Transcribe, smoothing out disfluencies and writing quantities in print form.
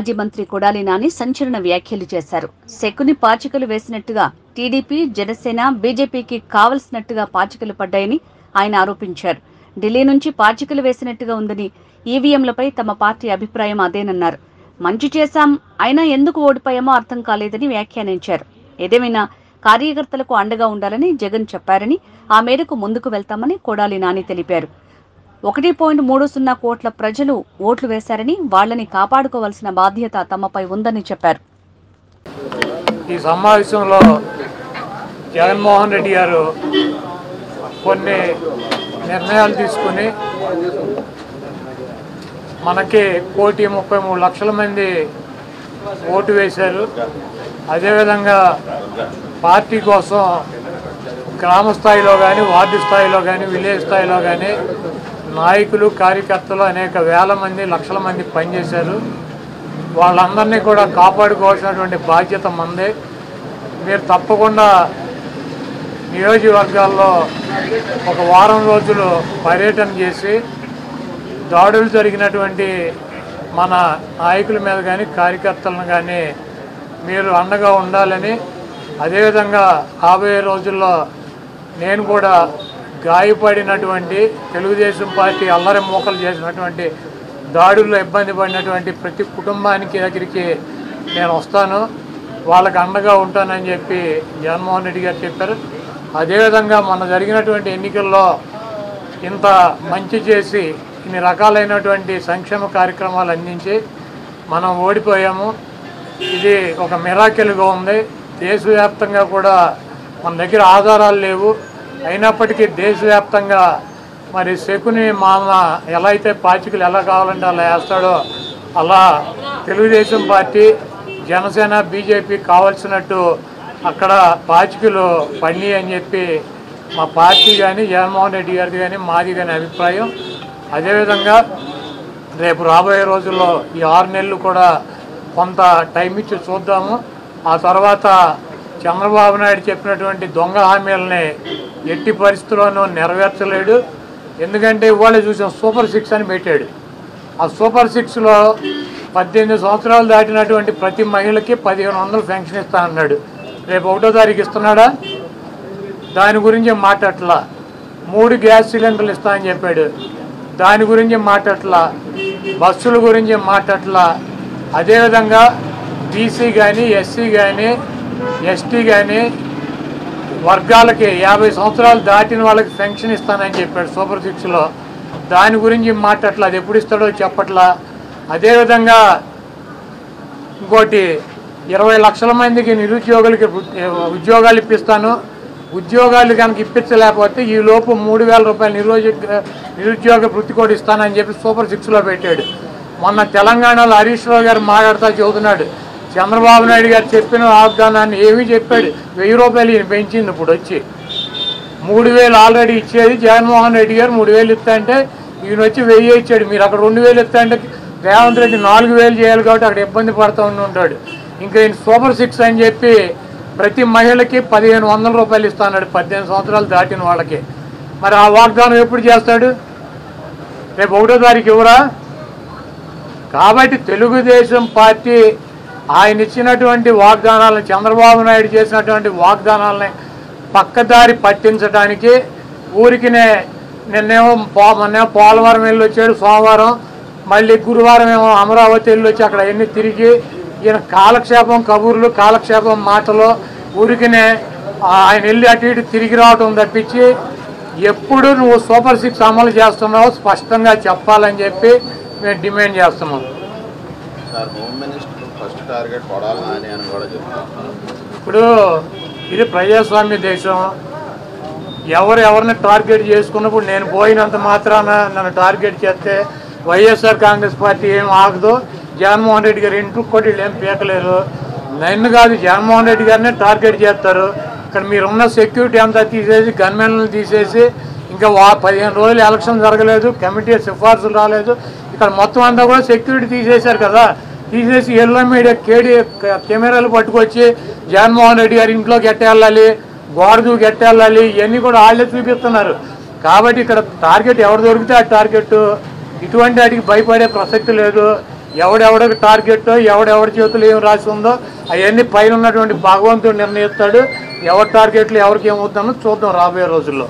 మాజీ మంత్రి కొడాలి నాని సంచలన వ్యాఖ్యలు చేశారు. శకుని పాచికలు వేసినట్టుగా టీడీపీ, జనసేన, బీజేపీకి కావలసినట్టుగా పాచికలు పడ్డాయని ఆయన ఆరోపించారు. ఢిల్లీ నుంచి పాచికలు వేసినట్టుగా ఉందని, ఈవీఎంలపై తమ పార్టీ అభిప్రాయం అదేనన్నారు. మంచి చేశాం, అయినా ఎందుకు ఓడిపోయామో అర్థం కాలేదని వ్యాఖ్యానించారు. ఏదేమైనా కార్యకర్తలకు అండగా ఉండాలని జగన్ చెప్పారని, ఆ మేరకు ముందుకు వెళ్తామని కొడాలి నాని తెలిపారు. 1.30 కోట్ల ప్రజలు ఓట్లు వేశారని, వాళ్లని కాపాడుకోవాల్సిన బాధ్యత తమపై ఉందని చెప్పారు. ఈ సమావేశంలో జగన్మోహన్ రెడ్డి గారు కొన్ని నిర్ణయాలు తీసుకుని మనకి 1,33,00,000 మంది ఓటు వేశారు. అదేవిధంగా పార్టీ కోసం గ్రామ స్థాయిలో కానీ, వార్డు స్థాయిలో కానీ, విలేజ్ స్థాయిలో కానీ నాయకులు, కార్యకర్తలు అనేక వేల మంది, లక్షల మంది పనిచేశారు. వాళ్ళందరినీ కూడా కాపాడుకోవాల్సినటువంటి బాధ్యత మందే. మీరు తప్పకుండా నియోజకవర్గాల్లో ఒక వారం రోజులు పర్యటన చేసి దాడులు జరిగినటువంటి మన నాయకుల మీద కానీ, కార్యకర్తలను కానీ మీరు అండగా ఉండాలని, అదేవిధంగా రాబోయే రోజుల్లో నేను కూడా గాయపడినటువంటి తెలుగుదేశం పార్టీ అల్లరి మూకలు చేసినటువంటి దాడుల్లో ఇబ్బంది పడినటువంటి ప్రతి కుటుంబానికి దగ్గరికి నేను వస్తాను, వాళ్ళకి అండగా ఉంటానని చెప్పి జగన్మోహన్ రెడ్డి గారు చెప్పారు. అదేవిధంగా మన జరిగినటువంటి ఎన్నికల్లో ఇంత మంచి చేసి ఇన్ని రకాలైనటువంటి సంక్షేమ కార్యక్రమాలు అందించి మనం ఓడిపోయాము. ఇది ఒక మిరాకిల్గా ఉంది. దేశవ్యాప్తంగా కూడా మన దగ్గర ఆధారాలు లేవు, అయినప్పటికీ దేశవ్యాప్తంగా మరి శకుని మామ ఎలా అయితే పాచికలు ఎలా కావాలంటే అలా వేస్తాడో, అలా తెలుగుదేశం పార్టీ, జనసేన, బీజేపీ కావాల్సినట్టు అక్కడ పాచికలు పడినాయి అని చెప్పి మా పార్టీ కానీ, జగన్మోహన్ రెడ్డి గారిది కానీ, మాది కానీ అభిప్రాయం. అదేవిధంగా రేపు రాబోయే రోజుల్లో ఈ 6 నెలలు కూడా కొంత టైం ఇచ్చి చూద్దాము. ఆ తర్వాత చంద్రబాబు నాయుడు చెప్పినటువంటి దొంగ హామీలని ఎట్టి పరిస్థితుల్లోనూ నెరవేర్చలేడు. ఎందుకంటే ఇవాళ చూసాం, సూపర్ 6 అని పెట్టాడు. ఆ సూపర్ 6లో 18 సంవత్సరాలు దాటినటువంటి ప్రతి మహిళకి 1,500 పెన్షన్ ఇస్తా అన్నాడు. రేపు 1వ తారీఖు ఇస్తున్నాడా? దాని గురించి మాట్లాడట్లా. 3 గ్యాస్ సిలిండర్లు ఇస్తా అని చెప్పాడు, దాని గురించి మాట్లాడట్లా. బస్సుల గురించి మాట్లాడట్లా. అదేవిధంగా బీసీ కానీ, ఎస్సీ కానీ, ఎస్టీ కానీ వర్గాలకి 50 సంవత్సరాలు దాటిన వాళ్ళకి పెన్షన్ ఇస్తానని చెప్పాడు సూపర్ 6లో. దాని గురించి మాట్లాడట్లా, అది ఎప్పుడు ఇస్తాడో చెప్పట్లా. అదేవిధంగా ఇంకోటి 20 లక్షల మందికి నిరుద్యోగులకి ఉద్యోగాలు ఇప్పిస్తాను, ఉద్యోగాలు కనుక ఇప్పించలేకపోతే ఈ లోపు 3,000 రూపాయలు నిరుద్యోగ వృత్తి కూడా ఇస్తానని చెప్పి సూపర్ 6లో పెట్టాడు. మొన్న తెలంగాణలో హరీష్ రావు గారు మాట్లాడుతూ చెబుతున్నాడు, చంద్రబాబు నాయుడు గారు చెప్పిన వాగ్దానాన్ని ఏమీ చెప్పాడు. 1000 రూపాయలు ఈయన పెంచింది. ఇప్పుడు వచ్చి 3,000 ఆల్రెడీ ఇచ్చేది జగన్మోహన్ రెడ్డి గారు. 3,000 ఇస్తా అంటే ఈయన వచ్చి 1000 ఇచ్చాడు. మీరు అక్కడ 2,000 ఇస్తా అంటే రేవంత్ రెడ్డి 4,000 చేయాలి కాబట్టి అక్కడ ఇబ్బంది పడుతూ ఉంటాడు. ఇంకా ఈయన సూపర్ 6 అని చెప్పి ప్రతి మహిళకి 1,500 రూపాయలు ఇస్తాడు 18 సంవత్సరాలు దాటిన వాళ్ళకి. మరి ఆ వాగ్దానం ఎప్పుడు చేస్తాడు? రేపు 1వ తారీఖు ఇవ్వరా? కాబట్టి తెలుగుదేశం పార్టీ ఆయన ఇచ్చినటువంటి వాగ్దానాలను, చంద్రబాబు నాయుడు చేసినటువంటి వాగ్దానాలని పక్కదారి పట్టించడానికి ఊరికినే నిన్నేమో పోలవరం వెళ్ళి వచ్చాడు సోమవారం, మళ్ళీ గురువారం ఏమో అమరావతి వెళ్ళి వచ్చి అక్కడ అన్నీ తిరిగి ఈయన కాలక్షేపం కబుర్లు, కాలక్షేపం మాటలు, ఊరికినే ఆయన వెళ్ళి అటు ఇటు తిరిగి రావటం తప్పించి ఎప్పుడు నువ్వు సూపర్ 6 అమలు చేస్తున్నావు స్పష్టంగా చెప్పాలని చెప్పి మేము డిమాండ్ చేస్తున్నాం. ఇప్పుడు ఇది ప్రజాస్వామ్య దేశం. ఎవరిని టార్గెట్ చేసుకున్నప్పుడు నేను పోయినంత మాత్రాన నన్ను టార్గెట్ చేస్తే వైఎస్ఆర్ కాంగ్రెస్ పార్టీ ఏం ఆగదు. జగన్మోహన్ రెడ్డి గారు ఇంటికి కూడా వీళ్ళు ఏం పీకలేరు. నన్ను కాదు, జగన్మోహన్ రెడ్డి గారినే టార్గెట్ చేస్తారు. ఇక్కడ మీరున్న సెక్యూరిటీ అంతా తీసేసి, గన్మెన్లను తీసేసి, ఇంకా 15 రోజులు ఎలక్షన్ జరగలేదు, కమిటీ సిఫార్సులు రాలేదు, ఇక్కడ మొత్తం అంతా కూడా సెక్యూరిటీ తీసేశారు కదా. తీసేసి ఎల్లో మీడియా కెమెరాలు పట్టుకొచ్చి జగన్మోహన్ రెడ్డి గారి ఇంట్లోకి ఎట్టేళ్ళాలి, గోడకు ఎట్టేళ్ళాలి, ఇవన్నీ కూడా వాళ్ళే చూపిస్తున్నారు. కాబట్టి ఇక్కడ టార్గెట్ ఎవరు దొరికితే ఆ టార్గెట్. ఇటువంటి వాటికి భయపడే ప్రసక్తి లేదు. ఎవడెవడికి టార్గెట్, ఎవడెవడి చేతులు ఏం రాసి ఉందో అవన్నీ పైన ఉన్నటువంటి భగవంతుడు నిర్ణయిస్తాడు. ఎవరి టార్గెట్లు ఎవరికి ఏమవుతుందో చూద్దాం రాబోయే రోజుల్లో.